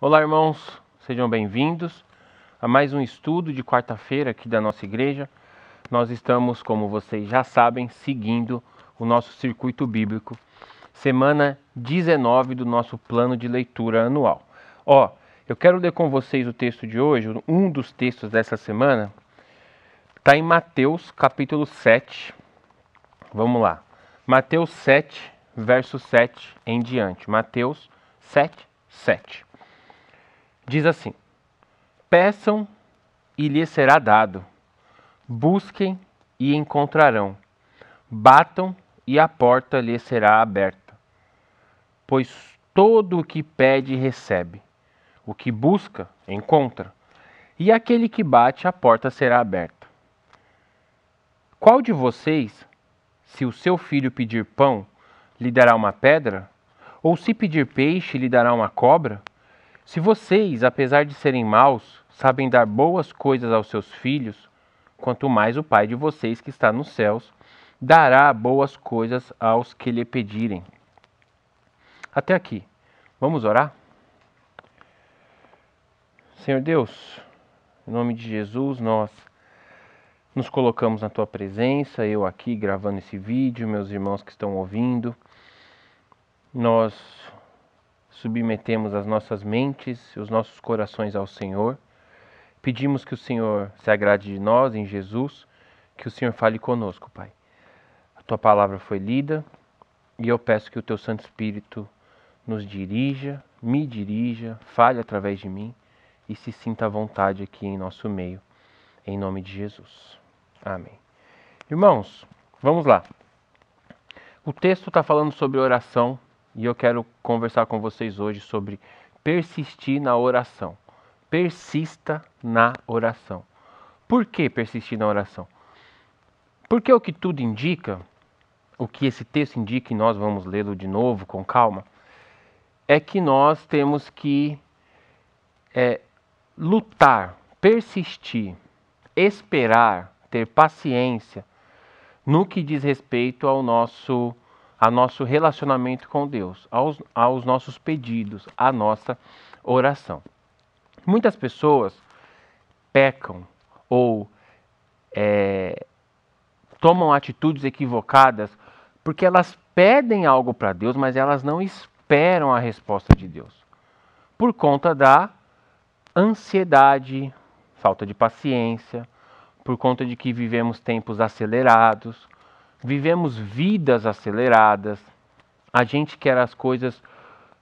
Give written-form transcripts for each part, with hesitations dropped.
Olá, irmãos, sejam bem-vindos a mais um estudo de quarta-feira aqui da nossa igreja. Nós estamos, como vocês já sabem, seguindo o nosso circuito bíblico, semana 19 do nosso plano de leitura anual. Eu quero ler com vocês o texto de hoje, um dos textos dessa semana, está em Mateus capítulo 7. Vamos lá, Mateus 7, verso 7 em diante. Mateus 7, 7. Diz assim: peçam e lhes será dado, busquem e encontrarão, batam e a porta lhes será aberta. Pois todo o que pede recebe, o que busca encontra, e aquele que bate a porta será aberta. Qual de vocês, se o seu filho pedir pão, lhe dará uma pedra? Ou se pedir peixe, lhe dará uma cobra? Se vocês, apesar de serem maus, sabem dar boas coisas aos seus filhos, quanto mais o Pai de vocês que está nos céus dará boas coisas aos que lhe pedirem. Até aqui. Vamos orar? Senhor Deus, em nome de Jesus, nós nos colocamos na Tua presença, eu aqui gravando esse vídeo, meus irmãos que estão ouvindo. Nós submetemos as nossas mentes e os nossos corações ao Senhor. Pedimos que o Senhor se agrade de nós em Jesus, que o Senhor fale conosco, Pai. A Tua palavra foi lida e eu peço que o Teu Santo Espírito nos dirija, me dirija, fale através de mim e se sinta à vontade aqui em nosso meio, em nome de Jesus. Amém. Irmãos, vamos lá. O texto está falando sobre oração e eu quero conversar com vocês hoje sobre persistir na oração. Persista na oração. Por que persistir na oração? Porque o que tudo indica, o que esse texto indica, e nós vamos lê-lo de novo com calma, é que nós temos que lutar, persistir, esperar, ter paciência no que diz respeito ao nosso relacionamento com Deus, aos nossos pedidos, à nossa oração. Muitas pessoas pecam ou tomam atitudes equivocadas porque elas pedem algo para Deus, mas elas não esperam a resposta de Deus. Por conta da ansiedade, falta de paciência, por conta de que vivemos tempos acelerados, vivemos vidas aceleradas, a gente quer as coisas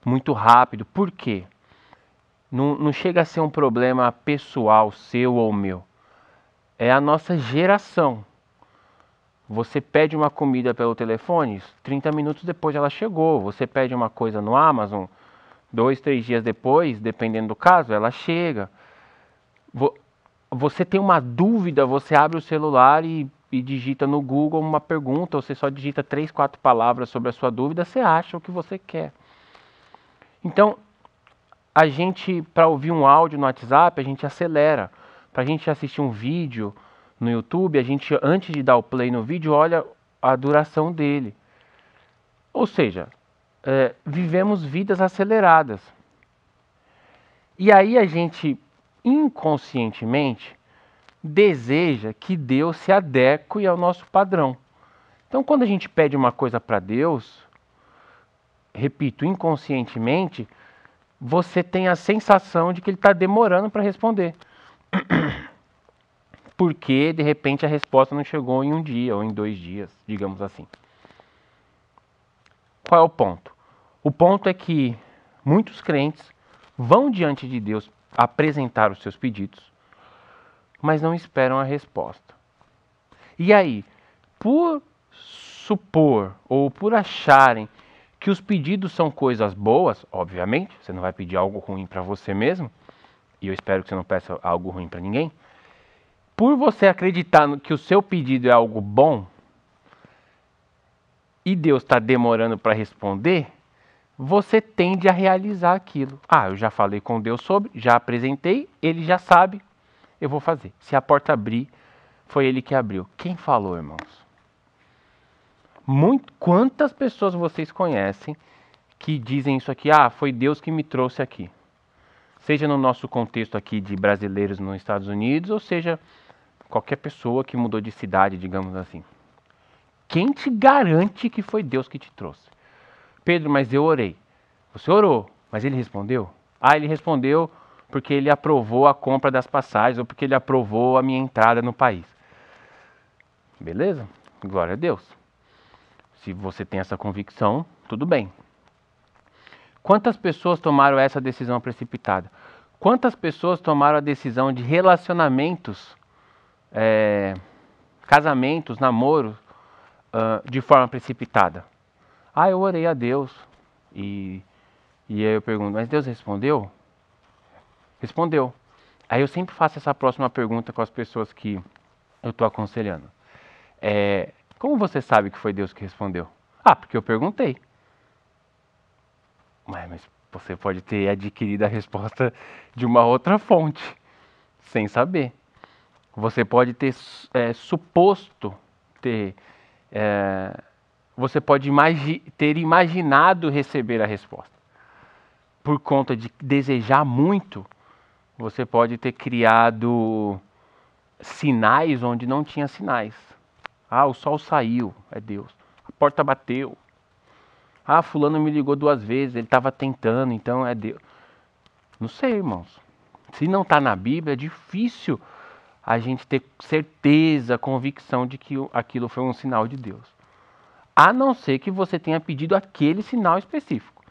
muito rápido. Por quê? Não chega a ser um problema pessoal, seu ou meu. É a nossa geração. Você pede uma comida pelo telefone, 30 minutos depois ela chegou. Você pede uma coisa no Amazon, 2, 3 dias depois, dependendo do caso, ela chega. Você tem uma dúvida, você abre o celular e digita no Google uma pergunta, ou você só digita 3, 4 palavras sobre a sua dúvida, você acha o que você quer. Então, a gente, para ouvir um áudio no WhatsApp, a gente acelera. Para a gente assistir um vídeo no YouTube, a gente, antes de dar o play no vídeo, olha a duração dele. Ou seja, vivemos vidas aceleradas. E aí a gente, inconscientemente, deseja que Deus se adeque ao nosso padrão. Então, quando a gente pede uma coisa para Deus, repito, inconscientemente, você tem a sensação de que Ele está demorando para responder. Porque, de repente, a resposta não chegou em um dia ou em 2 dias, digamos assim. Qual é o ponto? O ponto é que muitos crentes vão diante de Deus apresentar os seus pedidos, mas não esperam a resposta. E aí, por supor ou por acharem que os pedidos são coisas boas, obviamente, você não vai pedir algo ruim para você mesmo, e eu espero que você não peça algo ruim para ninguém. Por você acreditar que o seu pedido é algo bom e Deus está demorando para responder, você tende a realizar aquilo. Eu já falei com Deus sobre, já apresentei, Ele já sabe, eu vou fazer. Se a porta abrir, foi Ele que abriu. Quem falou, irmãos? Quantas pessoas vocês conhecem que dizem isso aqui? Foi Deus que me trouxe aqui. seja no nosso contexto aqui de brasileiros nos Estados Unidos, ou seja, qualquer pessoa que mudou de cidade, digamos assim. Quem te garante que foi Deus que te trouxe? Pedro, mas eu orei. Você orou, mas ele respondeu? Ah, ele respondeu porque ele aprovou a compra das passagens ou porque ele aprovou a minha entrada no país. Beleza? Glória a Deus. Se você tem essa convicção, tudo bem. Quantas pessoas tomaram essa decisão precipitada? Quantas pessoas tomaram a decisão de relacionamentos, casamentos, namoros, de forma precipitada? Ah, eu orei a Deus. E aí eu pergunto, mas Deus respondeu? Respondeu. Aí eu sempre faço essa próxima pergunta com as pessoas que eu estou aconselhando. Como você sabe que foi Deus que respondeu? Ah, porque eu perguntei. Mas você pode ter adquirido a resposta de uma outra fonte, sem saber. Você pode ter suposto ter... você pode ter imaginado receber a resposta. Por conta de desejar muito, você pode ter criado sinais onde não tinha sinais. Ah, o sol saiu, é Deus. A porta bateu. Ah, fulano me ligou 2 vezes, ele estava tentando, então é Deus. Não sei, irmãos. Se não está na Bíblia, é difícil a gente ter certeza, convicção de que aquilo foi um sinal de Deus. A não ser que você tenha pedido aquele sinal específico.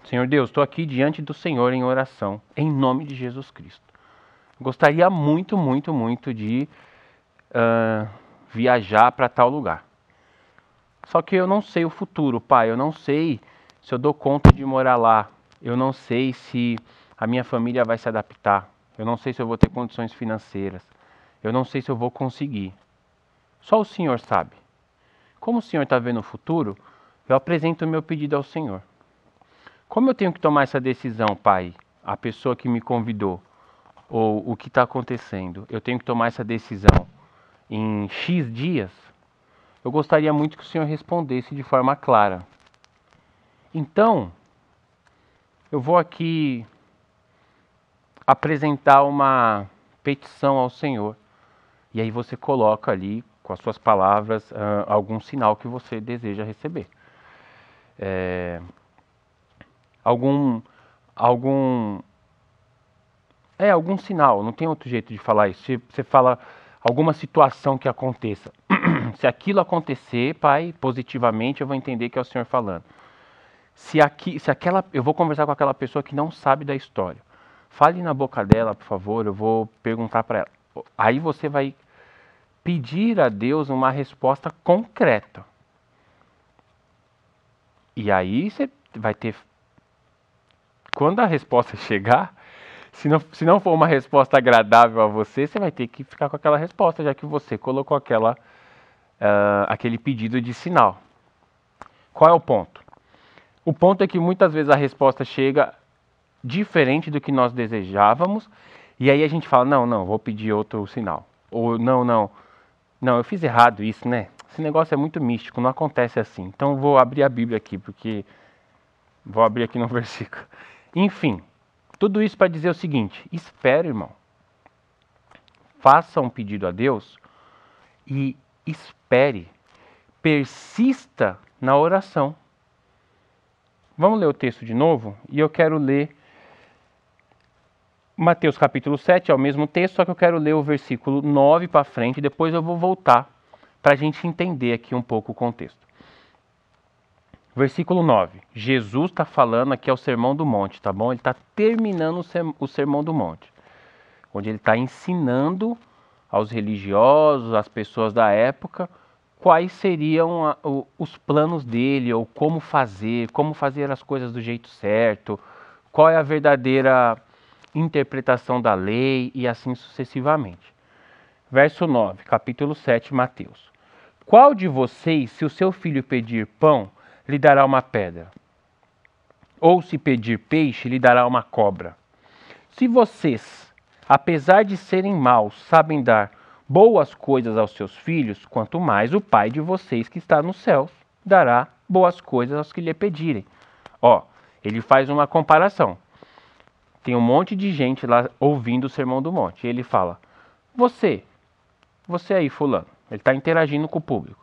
Senhor Deus, estou aqui diante do Senhor em oração, em nome de Jesus Cristo. Gostaria muito, muito, muito de viajar para tal lugar. Só que eu não sei o futuro, Pai. Eu não sei se eu dou conta de morar lá. Eu não sei se a minha família vai se adaptar. Eu não sei se eu vou ter condições financeiras. Eu não sei se eu vou conseguir. Só o Senhor sabe. Como o Senhor está vendo o futuro, eu apresento o meu pedido ao Senhor. Como eu tenho que tomar essa decisão, Pai? A pessoa que me convidou, ou o que está acontecendo, eu tenho que tomar essa decisão em X dias? Eu gostaria muito que o Senhor respondesse de forma clara. Então, eu vou aqui apresentar uma petição ao Senhor. E aí você coloca ali, com as suas palavras, algum sinal que você deseja receber. Algum sinal, não tem outro jeito de falar isso. Você fala alguma situação que aconteça. Se aquilo acontecer, Pai, positivamente, eu vou entender que é o Senhor falando. Eu vou conversar com aquela pessoa que não sabe da história. Fale na boca dela, por favor, eu vou perguntar para ela. Aí você vai pedir a Deus uma resposta concreta. E aí você vai ter... Quando a resposta chegar, se não for uma resposta agradável a você, você vai ter que ficar com aquela resposta, já que você colocou aquele pedido de sinal. Qual é o ponto? O ponto é que muitas vezes a resposta chega diferente do que nós desejávamos, e aí a gente fala, não, vou pedir outro sinal. Ou não, eu fiz errado isso, né? Esse negócio é muito místico, não acontece assim. Então vou abrir a Bíblia aqui, porque vou abrir aqui no versículo. Enfim, tudo isso para dizer o seguinte: espere, irmão. Faça um pedido a Deus e espere. Persista na oração. Vamos ler o texto de novo? E eu quero ler Mateus capítulo 7, é o mesmo texto, só que eu quero ler o versículo 9 para frente, depois eu vou voltar para a gente entender aqui um pouco o contexto. Versículo 9. Jesus está falando aqui ao Sermão do Monte, tá bom? Ele está terminando o Sermão do Monte, onde ele está ensinando aos religiosos, às pessoas da época, quais seriam os planos dele, ou como fazer as coisas do jeito certo, qual é a verdadeira interpretação da lei e assim sucessivamente. Verso 9, capítulo 7, Mateus. Qual de vocês, se o seu filho pedir pão, lhe dará uma pedra? Ou se pedir peixe, lhe dará uma cobra? Se vocês, apesar de serem maus, sabem dar boas coisas aos seus filhos, quanto mais o Pai de vocês que está nos céus dará boas coisas aos que lhe pedirem. Ele faz uma comparação. Tem um monte de gente lá ouvindo o Sermão do Monte. E ele fala, você aí fulano, ele está interagindo com o público.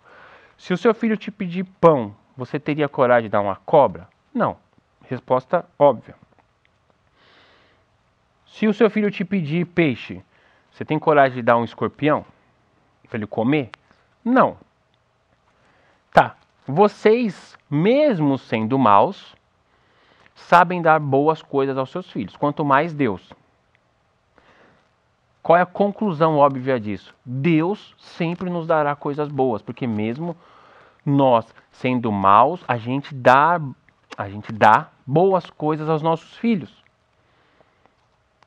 Se o seu filho te pedir pão, você teria coragem de dar uma cobra? Não. Resposta óbvia. Se o seu filho te pedir peixe, você tem coragem de dar um escorpião para ele comer? Não. Tá. Vocês, mesmo sendo maus, sabem dar boas coisas aos seus filhos. Quanto mais Deus. Qual é a conclusão óbvia disso? Deus sempre nos dará coisas boas, porque mesmo nós sendo maus, a gente dá boas coisas aos nossos filhos.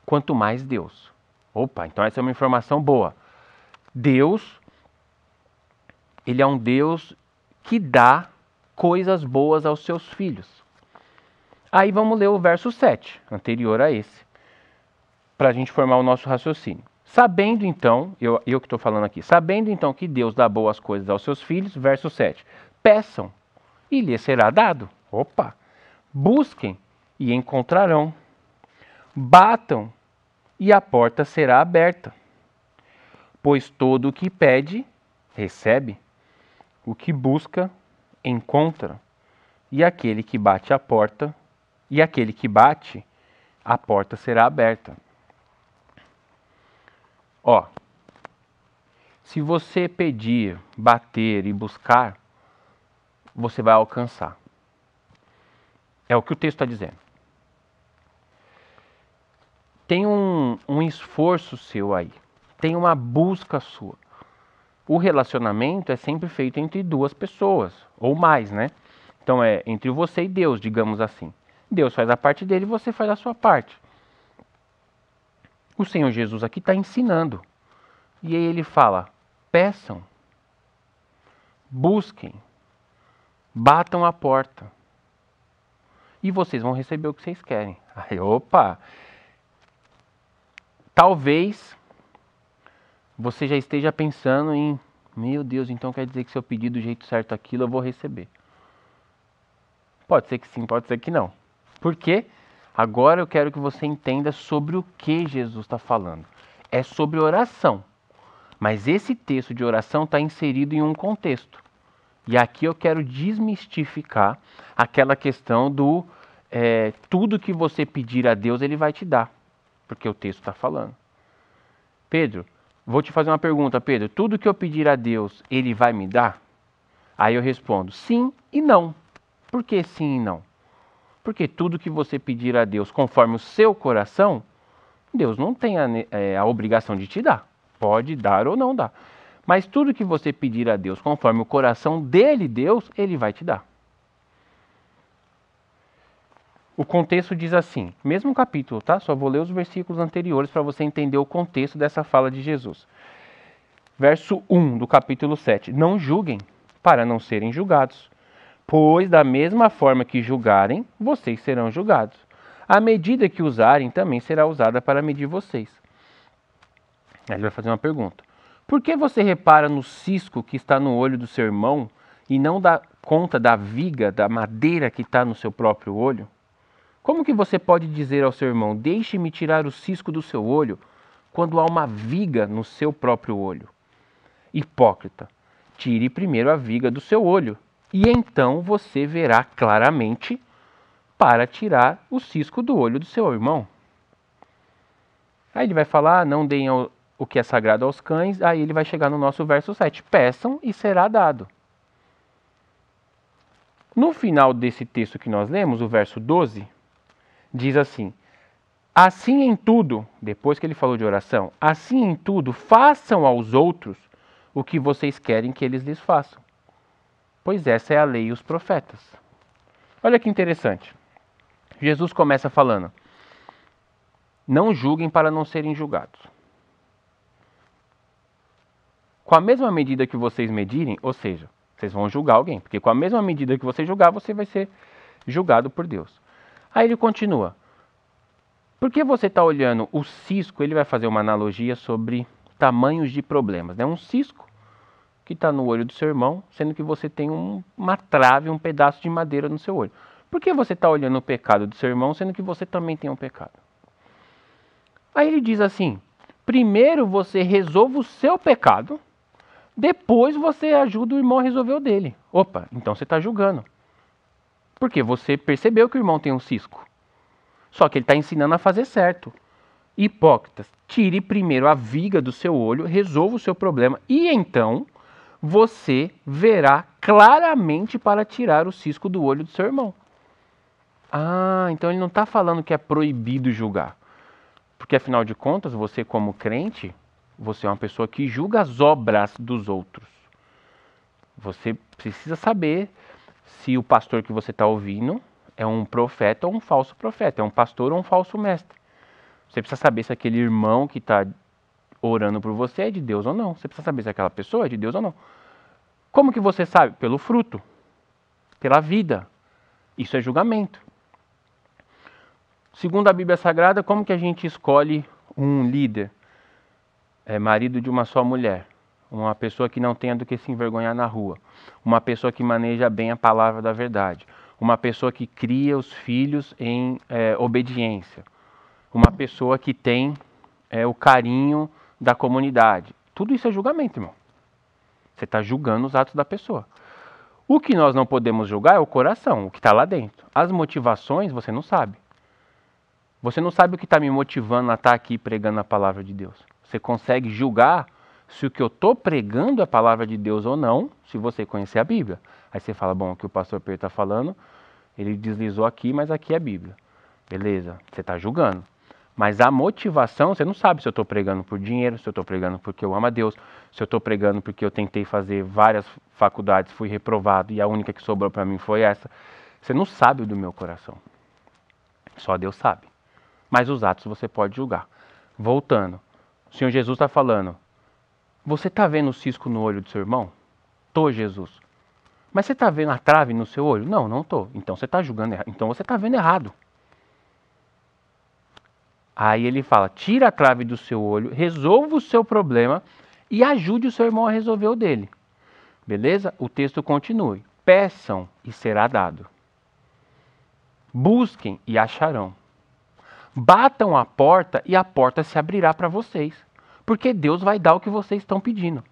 Quanto mais Deus. Opa, então essa é uma informação boa. Deus, ele é um Deus que dá coisas boas aos seus filhos. Aí vamos ler o verso 7, anterior a esse, para a gente formar o nosso raciocínio. Sabendo então, eu que estou falando aqui, sabendo então que Deus dá boas coisas aos seus filhos, verso 7, peçam e lhes será dado. Opa! Busquem e encontrarão. Batam e a porta será aberta. Pois todo o que pede, recebe. O que busca, encontra. E aquele que bate a porta, a porta será aberta. Ó, se você pedir, bater e buscar, você vai alcançar. É o que o texto está dizendo. Tem um esforço seu aí. Tem uma busca sua. O relacionamento é sempre feito entre duas pessoas, ou mais, né? Então é entre você e Deus, digamos assim. Deus faz a parte dele e você faz a sua parte. O Senhor Jesus aqui está ensinando. E aí ele fala, peçam, busquem, batam a porta. E vocês vão receber o que vocês querem. Aí, opa! Talvez você já esteja pensando em, meu Deus, então quer dizer que se eu pedir do jeito certo aquilo, eu vou receber. Pode ser que sim, pode ser que não. Por quê? Agora eu quero que você entenda sobre o que Jesus está falando. É sobre oração. Mas esse texto de oração está inserido em um contexto. E aqui eu quero desmistificar aquela questão do tudo que você pedir a Deus, Ele vai te dar. Porque o texto está falando. Pedro, vou te fazer uma pergunta, Pedro. Tudo que eu pedir a Deus, Ele vai me dar? Aí eu respondo, sim e não. Por que sim e não? Porque tudo que você pedir a Deus conforme o seu coração, Deus não tem a obrigação de te dar. Pode dar ou não dar. Mas tudo que você pedir a Deus conforme o coração dele, Deus, Ele vai te dar. O contexto diz assim, mesmo capítulo, tá? Só vou ler os versículos anteriores para você entender o contexto dessa fala de Jesus. Verso 1 do capítulo 7. Não julguem, para não serem julgados. Pois da mesma forma que julgarem, vocês serão julgados. A medida que usarem também será usada para medir vocês. Aí ele vai fazer uma pergunta. Por que você repara no cisco que está no olho do seu irmão e não dá conta da viga, da madeira que está no seu próprio olho? Como que você pode dizer ao seu irmão, deixe-me tirar o cisco do seu olho, quando há uma viga no seu próprio olho? Hipócrita, tire primeiro a viga do seu olho, e então você verá claramente para tirar o cisco do olho do seu irmão. Aí ele vai falar, não deem o que é sagrado aos cães, aí ele vai chegar no nosso verso 7, peçam e será dado. No final desse texto que nós lemos, o verso 12, diz assim, assim em tudo, depois que ele falou de oração, assim em tudo, façam aos outros o que vocês querem que eles lhes façam. Pois essa é a lei e os profetas. Olha que interessante. Jesus começa falando, não julguem para não serem julgados. Com a mesma medida que vocês medirem, ou seja, vocês vão julgar alguém, porque com a mesma medida que você julgar, você vai ser julgado por Deus. Aí ele continua, por que você está olhando o cisco, ele vai fazer uma analogia sobre tamanhos de problemas, né? Um cisco que está no olho do seu irmão, sendo que você tem uma trave, um pedaço de madeira no seu olho. Por que você está olhando o pecado do seu irmão, sendo que você também tem um pecado? Aí ele diz assim, primeiro você resolve o seu pecado, depois você ajuda o irmão a resolver o dele. Opa, então você está julgando. Porque você percebeu que o irmão tem um cisco. Só que ele está ensinando a fazer certo. Hipócritas, tire primeiro a viga do seu olho, resolva o seu problema e então você verá claramente para tirar o cisco do olho do seu irmão. Ah, então ele não está falando que é proibido julgar. Porque afinal de contas, você como crente, você é uma pessoa que julga as obras dos outros. Você precisa saber se o pastor que você está ouvindo é um profeta ou um falso profeta, é um pastor ou um falso mestre. Você precisa saber se aquele irmão que está orando por você é de Deus ou não. Você precisa saber se aquela pessoa é de Deus ou não. Como que você sabe? Pelo fruto, pela vida. Isso é julgamento. Segundo a Bíblia Sagrada, como que a gente escolhe um líder? É marido de uma só mulher. Uma pessoa que não tenha do que se envergonhar na rua. Uma pessoa que maneja bem a palavra da verdade. Uma pessoa que cria os filhos em obediência. Uma pessoa que tem o carinho da comunidade. Tudo isso é julgamento, irmão. Você está julgando os atos da pessoa. O que nós não podemos julgar é o coração, o que está lá dentro. As motivações você não sabe. Você não sabe o que está me motivando a estar aqui pregando a palavra de Deus. Você consegue julgar se o que eu estou pregando é a palavra de Deus ou não, se você conhecer a Bíblia. Aí você fala, bom, o que o pastor Pedro está falando, ele deslizou aqui, mas aqui é a Bíblia. Beleza, você está julgando. Mas a motivação, você não sabe se eu estou pregando por dinheiro, se eu estou pregando porque eu amo a Deus, se eu estou pregando porque eu tentei fazer várias faculdades, fui reprovado e a única que sobrou para mim foi essa. Você não sabe do meu coração. Só Deus sabe. Mas os atos você pode julgar. Voltando, o Senhor Jesus está falando, você está vendo o cisco no olho do seu irmão? Tô, Jesus. Mas você está vendo a trave no seu olho? Não, não tô. Então você está julgando errado. Então você está vendo errado. Aí ele fala, tira a trave do seu olho, resolva o seu problema e ajude o seu irmão a resolver o dele. Beleza? O texto continua. Peçam e será dado. Busquem e acharão. Batam a porta e a porta se abrirá para vocês. Porque Deus vai dar o que vocês estão pedindo.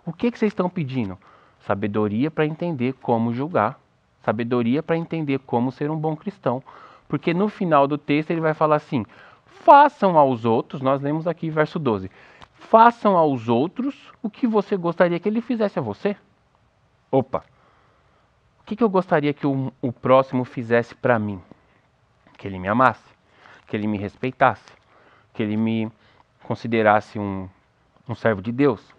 O que vocês estão pedindo? Sabedoria para entender como julgar. Sabedoria para entender como ser um bom cristão. Porque no final do texto ele vai falar assim, façam aos outros, nós lemos aqui verso 12, façam aos outros o que você gostaria que ele fizesse a você. Opa, o que eu gostaria que o próximo fizesse para mim? Que ele me amasse, que ele me respeitasse, que ele me considerasse um servo de Deus,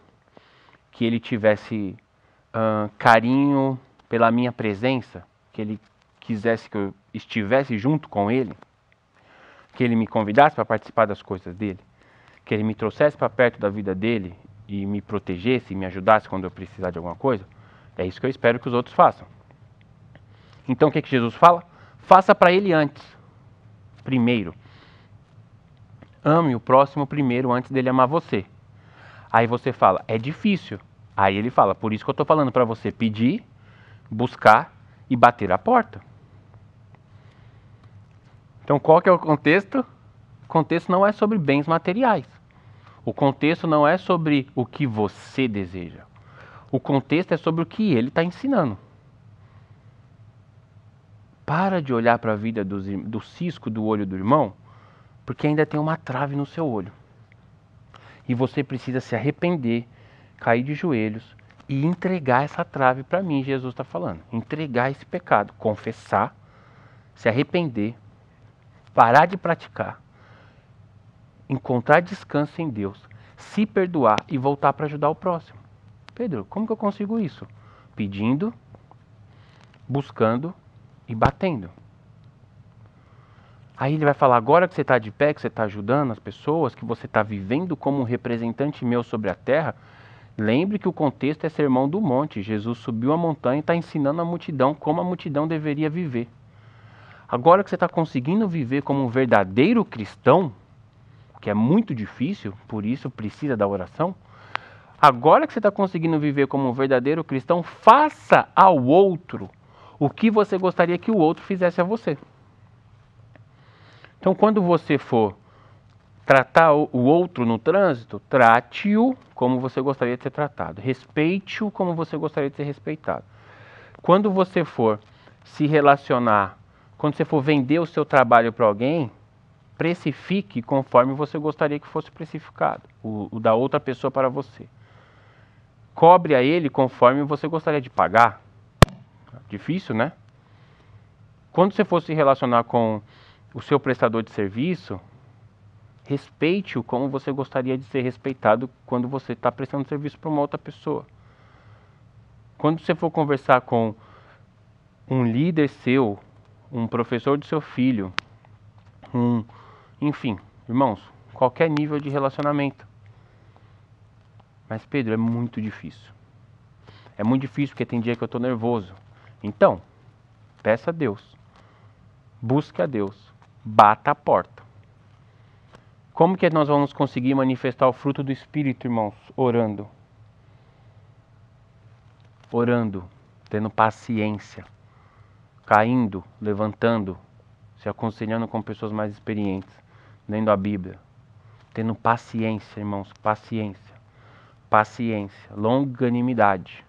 que ele tivesse carinho pela minha presença, que ele quisesse que eu estivesse junto com ele, que ele me convidasse para participar das coisas dele, que ele me trouxesse para perto da vida dele e me protegesse e me ajudasse quando eu precisar de alguma coisa. É isso que eu espero que os outros façam. Então o que Jesus fala? Faça para ele antes, primeiro. Ame o próximo primeiro antes dele amar você. Aí você fala, é difícil. Aí ele fala, por isso que eu estou falando para você pedir, buscar e bater a porta. Então qual que é o contexto? O contexto não é sobre bens materiais. O contexto não é sobre o que você deseja. O contexto é sobre o que ele está ensinando. Para de olhar para a vida do cisco do olho do irmão, porque ainda tem uma trave no seu olho. E você precisa se arrepender, cair de joelhos e entregar essa trave para mim, Jesus está falando. Entregar esse pecado, confessar, se arrepender, parar de praticar, encontrar descanso em Deus, se perdoar e voltar para ajudar o próximo. Pedro, como que eu consigo isso? Pedindo, buscando e batendo. Aí ele vai falar, agora que você está de pé, que você está ajudando as pessoas, que você está vivendo como um representante meu sobre a terra, lembre que o contexto é Sermão do Monte. Jesus subiu a montanha e está ensinando a multidão como a multidão deveria viver. Agora que você está conseguindo viver como um verdadeiro cristão, que é muito difícil, por isso precisa da oração. Agora que você está conseguindo viver como um verdadeiro cristão, faça ao outro o que você gostaria que o outro fizesse a você. Então, quando você for tratar o outro no trânsito, trate-o como você gostaria de ser tratado. Respeite-o como você gostaria de ser respeitado. Quando você for se relacionar, quando você for vender o seu trabalho para alguém, precifique conforme você gostaria que fosse precificado, o da outra pessoa para você. Cobre a ele conforme você gostaria de pagar. Difícil, né? Quando você for se relacionar com o seu prestador de serviço, respeite-o como você gostaria de ser respeitado quando você está prestando serviço para uma outra pessoa. Quando você for conversar com um líder seu, um professor do seu filho, enfim, irmãos, qualquer nível de relacionamento. Mas, Pedro, é muito difícil. É muito difícil porque tem dia que eu estou nervoso. Então, peça a Deus. Busque a Deus. Bata a porta. Como que nós vamos conseguir manifestar o fruto do Espírito, irmãos? Orando. Orando, tendo paciência, caindo, levantando, se aconselhando com pessoas mais experientes, lendo a Bíblia, tendo paciência, irmãos, paciência, paciência, longanimidade.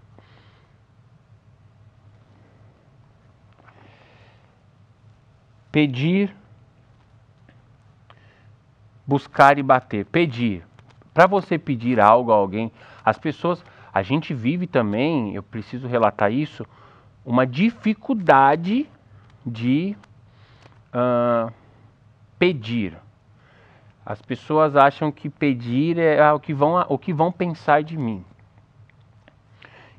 Pedir, buscar e bater. Pedir. Para você pedir algo a alguém, as pessoas, a gente vive também, eu preciso relatar isso, uma dificuldade de pedir. As pessoas acham que pedir é o que vão pensar de mim.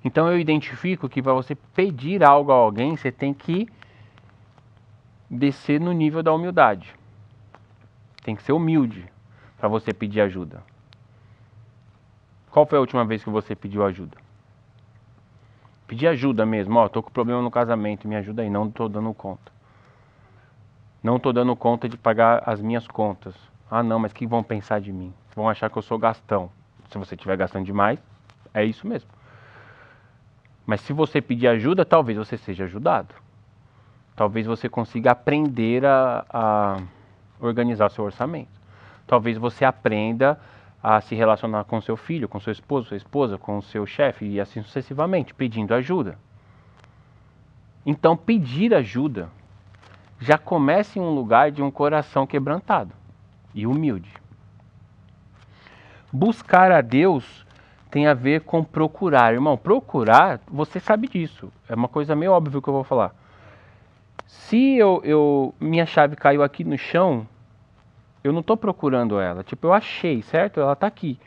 Então eu identifico que para você pedir algo a alguém, você tem que descer no nível da humildade. Tem que ser humilde para você pedir ajuda. Qual foi a última vez que você pediu ajuda? Pedir ajuda mesmo, ó, tô com problema no casamento, me ajuda aí, não tô dando conta. Não tô dando conta de pagar as minhas contas. Ah não, mas o que vão pensar de mim? Vão achar que eu sou gastão. Se você estiver gastando demais, é isso mesmo. Mas se você pedir ajuda, talvez você seja ajudado. Talvez você consiga aprender a organizar seu orçamento. Talvez você aprenda a se relacionar com seu filho, com seu esposo, sua esposa, com seu chefe e assim sucessivamente, pedindo ajuda. Então, pedir ajuda já começa em um lugar de um coração quebrantado e humilde. Buscar a Deus tem a ver com procurar. Irmão, procurar, você sabe disso. É uma coisa meio óbvia que eu vou falar. Se minha chave caiu aqui no chão, eu não estou procurando ela. Tipo, eu achei, certo? Ela está aqui.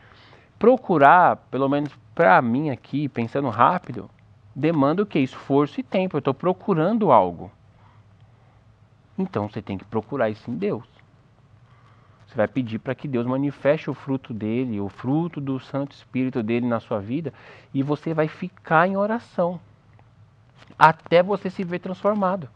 Procurar, pelo menos para mim aqui, pensando rápido, demanda o quê? Esforço e tempo. Eu estou procurando algo. Então você tem que procurar isso em Deus. Você vai pedir para que Deus manifeste o fruto dele, o fruto do Santo Espírito dele na sua vida, e você vai ficar em oração até você se ver transformado.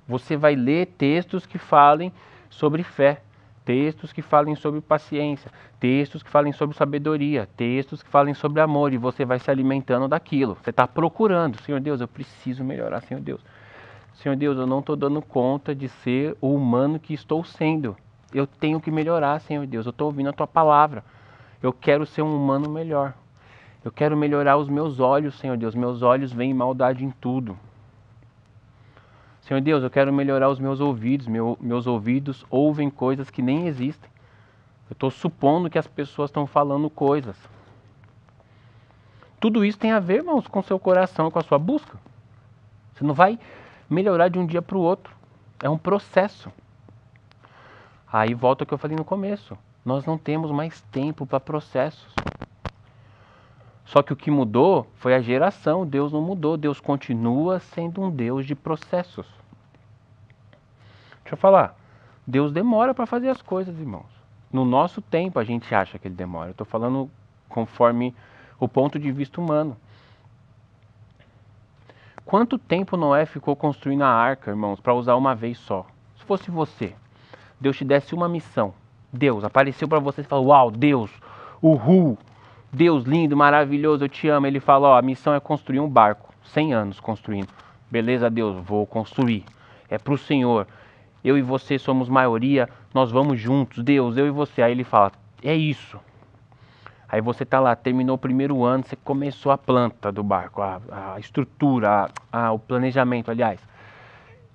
Você vai ler textos que falem sobre fé, textos que falem sobre paciência, textos que falem sobre sabedoria, textos que falem sobre amor, e você vai se alimentando daquilo. Você está procurando, Senhor Deus, eu preciso melhorar, Senhor Deus. Senhor Deus, eu não estou dando conta de ser o humano que estou sendo. Eu tenho que melhorar, Senhor Deus. Eu estou ouvindo a Tua palavra. Eu quero ser um humano melhor. Eu quero melhorar os meus olhos, Senhor Deus. Meus olhos veem maldade em tudo. Senhor Deus, eu quero melhorar os meus ouvidos. Meus ouvidos ouvem coisas que nem existem. Eu estou supondo que as pessoas estão falando coisas. Tudo isso tem a ver, irmãos, com o seu coração, com a sua busca. Você não vai melhorar de um dia para o outro. É um processo. Aí volta ao que eu falei no começo. Nós não temos mais tempo para processos. Só que o que mudou foi a geração. Deus não mudou. Deus continua sendo um Deus de processos. Deixa eu falar. Deus demora para fazer as coisas, irmãos. No nosso tempo a gente acha que ele demora. Eu estou falando conforme o ponto de vista humano. Quanto tempo Noé ficou construindo a arca, irmãos, para usar uma vez só? Se fosse você, Deus te desse uma missão. Deus apareceu para você e falou, uau, Deus, uhul, Deus lindo, maravilhoso, eu te amo. Ele fala, ó, a missão é construir um barco, 100 anos construindo. Beleza, Deus, vou construir. É para o Senhor. eu e você somos maioria, nós vamos juntos, Deus, eu e você. Aí ele fala, é isso. Aí você tá lá, terminou o primeiro ano, você começou a planta do barco, a estrutura, o planejamento, aliás.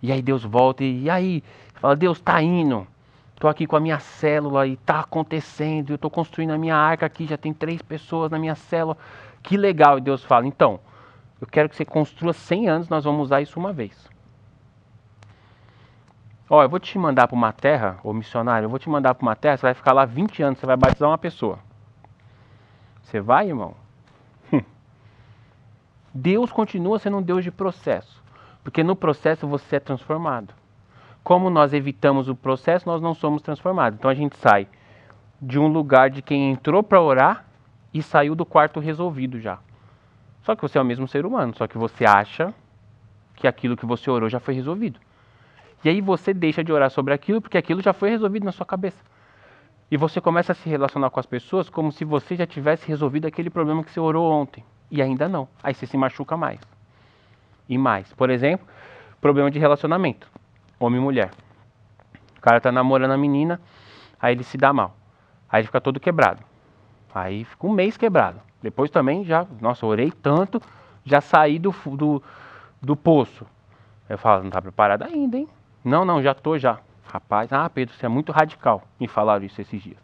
E aí Deus volta e aí, fala, Deus, tá indo. Tô aqui com a minha célula e tá acontecendo, eu tô construindo a minha arca aqui, já tem 3 pessoas na minha célula. Que legal. E Deus fala, então, eu quero que você construa 100 anos, nós vamos usar isso uma vez. Ó, eu vou te mandar para uma terra, ô missionário, eu vou te mandar para uma terra, você vai ficar lá 20 anos, você vai batizar uma pessoa. Você vai, irmão? Deus continua sendo um Deus de processo, porque no processo você é transformado. Como nós evitamos o processo, nós não somos transformados. Então a gente sai de um lugar de quem entrou para orar e saiu do quarto resolvido já. Só que você é o mesmo ser humano, só que você acha que aquilo que você orou já foi resolvido. E aí você deixa de orar sobre aquilo porque aquilo já foi resolvido na sua cabeça. E você começa a se relacionar com as pessoas como se você já tivesse resolvido aquele problema que você orou ontem. E ainda não. Aí você se machuca mais. E mais. Por exemplo, problema de relacionamento. Homem e mulher. O cara tá namorando a menina, aí ele se dá mal. Aí ele fica todo quebrado. Aí fica um mês quebrado. Depois também já, nossa, orei tanto, já saí do poço. Eu falo, não tá preparado ainda, hein? Não, já tô já. Rapaz, Pedro, você é muito radical. Me falaram isso esses dias.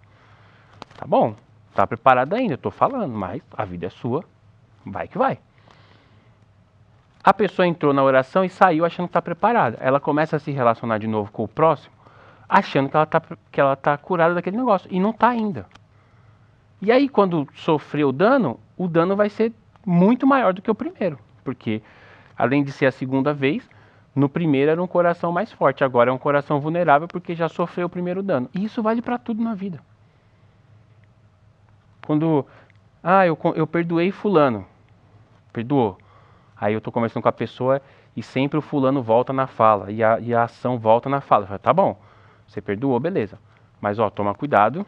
Tá bom, tá preparado ainda, eu tô falando, mas a vida é sua, vai que vai. A pessoa entrou na oração e saiu achando que tá preparada. Ela começa a se relacionar de novo com o próximo, achando que ela tá curada daquele negócio. E não tá ainda. E aí, quando sofrer o dano vai ser muito maior do que o primeiro. Porque, além de ser a segunda vez, no primeiro era um coração mais forte. Agora é um coração vulnerável porque já sofreu o primeiro dano. E isso vale para tudo na vida. Quando, eu perdoei fulano. Perdoou. Aí eu tô conversando com a pessoa e sempre o fulano volta na fala. E a ação volta na fala. Eu falo, tá bom, você perdoou, beleza. Mas, toma cuidado.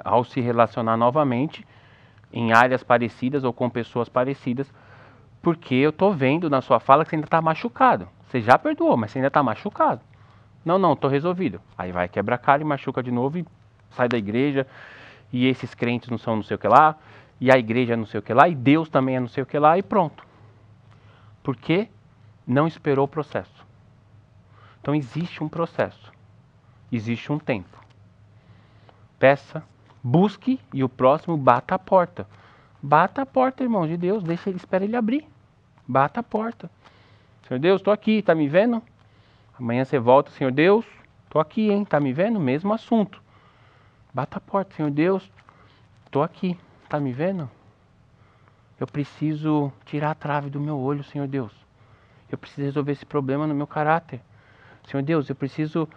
Ao se relacionar novamente em áreas parecidas ou com pessoas parecidas, porque eu tô vendo na sua fala que você ainda tá machucado. Você já perdoou, mas você ainda tá machucado. Não, tô resolvido. Aí vai, quebra a cara e machuca de novo e sai da igreja. E esses crentes não são não sei o que lá, e a igreja é não sei o que lá, e Deus também é não sei o que lá, e pronto. Porque não esperou o processo. Então existe um processo. Existe um tempo. Peça, busque e o próximo bata a porta. Bata a porta, irmão de Deus, espera ele abrir. Bata a porta. Senhor Deus, estou aqui, tá me vendo? Amanhã você volta, Senhor Deus, estou aqui, hein, tá me vendo? Mesmo assunto. Bata a porta, Senhor Deus, estou aqui, tá me vendo? Eu preciso tirar a trave do meu olho, Senhor Deus. Eu preciso resolver esse problema no meu caráter. Senhor Deus, eu preciso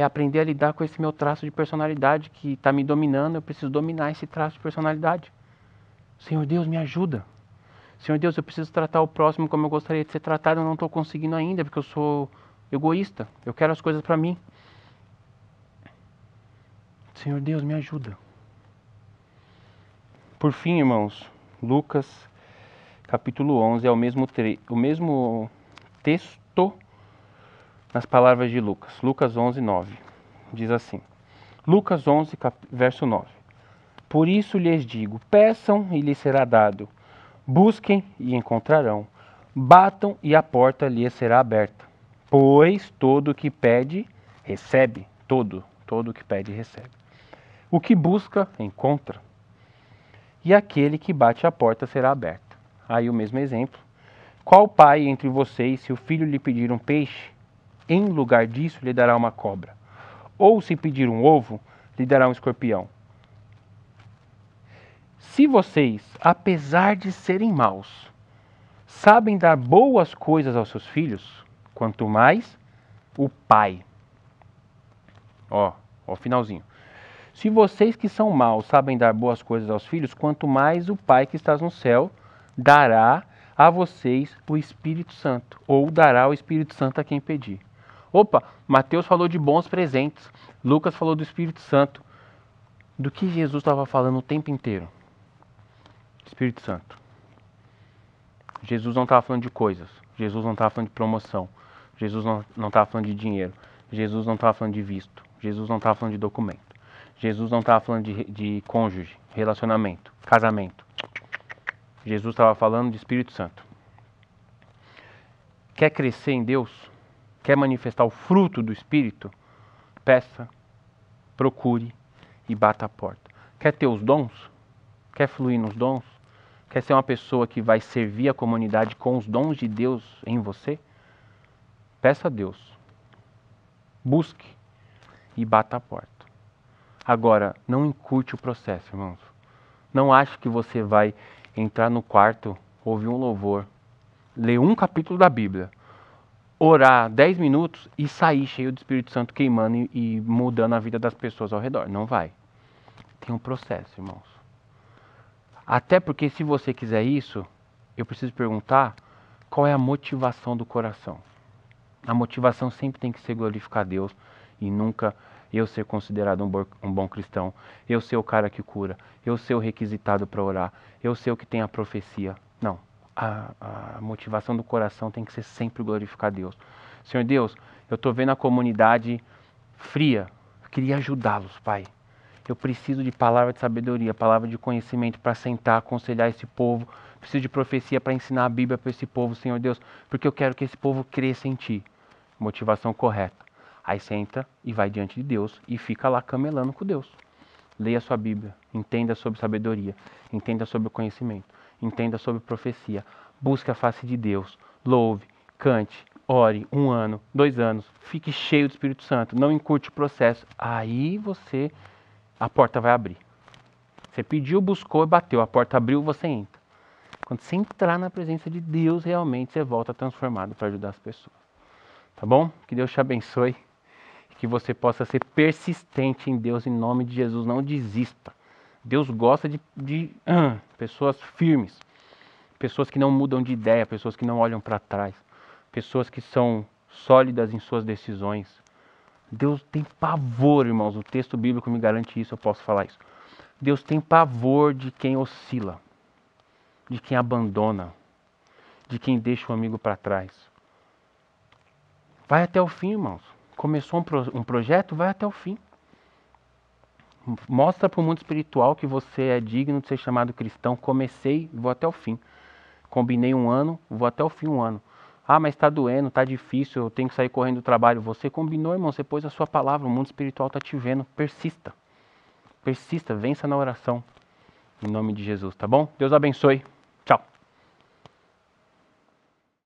aprender a lidar com esse meu traço de personalidade que está me dominando. Eu preciso dominar esse traço de personalidade. Senhor Deus, me ajuda. Senhor Deus, eu preciso tratar o próximo como eu gostaria de ser tratado. Eu não estou conseguindo ainda porque eu sou egoísta. Eu quero as coisas para mim. Senhor Deus, me ajuda. Por fim, irmãos, Lucas capítulo 11 é o mesmo texto nas palavras de Lucas. Lucas 11, 9. Diz assim. Lucas 11, verso 9. Por isso lhes digo, peçam e lhes será dado. Busquem e encontrarão. Batam e a porta lhes será aberta. Pois todo o que pede, recebe. Todo o que pede, recebe. O que busca, encontra. E aquele que bate a porta será aberta. Aí o mesmo exemplo. Qual pai entre vocês, se o filho lhe pedir um peixe, em lugar disso lhe dará uma cobra? Ou se pedir um ovo, lhe dará um escorpião? Se vocês, apesar de serem maus, sabem dar boas coisas aos seus filhos, quanto mais o Pai. Ó o finalzinho. Se vocês que são maus sabem dar boas coisas aos filhos, quanto mais o Pai que está no céu dará a vocês o Espírito Santo, ou dará o Espírito Santo a quem pedir. Opa, Mateus falou de bons presentes, Lucas falou do Espírito Santo. Do que Jesus estava falando o tempo inteiro? Espírito Santo. Jesus não estava falando de coisas, Jesus não estava falando de promoção. Jesus não estava falando de dinheiro. Jesus não estava falando de visto. Jesus não estava falando de documento. Jesus não estava falando de cônjuge, relacionamento, casamento. Jesus estava falando de Espírito Santo. Quer crescer em Deus? Quer manifestar o fruto do Espírito? Peça, procure e bata a porta. Quer ter os dons? Quer fluir nos dons? Quer ser uma pessoa que vai servir a comunidade com os dons de Deus em você? Peça a Deus. Busque e bata a porta. Agora, não encurte o processo, irmãos. Não ache que você vai entrar no quarto, ouvir um louvor, ler um capítulo da Bíblia, orar 10 minutos e sair cheio do Espírito Santo queimando e mudando a vida das pessoas ao redor. Não vai. Tem um processo, irmãos. Até porque se você quiser isso, eu preciso perguntar qual é a motivação do coração. A motivação sempre tem que ser glorificar a Deus e nunca eu ser considerado um bom cristão, eu ser o cara que cura, eu ser o requisitado para orar, eu ser o que tem a profecia. Não. A motivação do coração tem que ser sempre glorificar a Deus. Senhor Deus, eu estou vendo a comunidade fria, eu queria ajudá-los, Pai. Eu preciso de palavra de sabedoria, palavra de conhecimento para sentar, aconselhar esse povo. Preciso de profecia para ensinar a Bíblia para esse povo, Senhor Deus, porque eu quero que esse povo cresça em Ti. Motivação correta. Aí senta e vai diante de Deus e fica lá camelando com Deus. Leia a sua Bíblia, entenda sobre sabedoria, entenda sobre o conhecimento, entenda sobre profecia. Busque a face de Deus, louve, cante, ore 1 ano, 2 anos, fique cheio do Espírito Santo, não encurte o processo. Aí a porta vai abrir. Você pediu, buscou e bateu, a porta abriu, você entra. Quando você entrar na presença de Deus, realmente você volta transformado para ajudar as pessoas. Tá bom? Que Deus te abençoe. Que você possa ser persistente em Deus, em nome de Jesus. Não desista. Deus gosta de pessoas firmes. Pessoas que não mudam de ideia. Pessoas que não olham para trás. Pessoas que são sólidas em suas decisões. Deus tem pavor, irmãos. O texto bíblico me garante isso, eu posso falar isso. Deus tem pavor de quem oscila. De quem abandona. De quem deixa o amigo para trás. Vai até o fim, irmãos. Começou um projeto, vai até o fim. Mostra para o mundo espiritual que você é digno de ser chamado cristão. Comecei, vou até o fim. Combinei 1 ano, vou até o fim 1 ano. Ah, mas está doendo, está difícil, eu tenho que sair correndo do trabalho. Você combinou, irmão, você pôs a sua palavra, o mundo espiritual está te vendo. Persista. Persista, vença na oração. Em nome de Jesus, tá bom? Deus abençoe.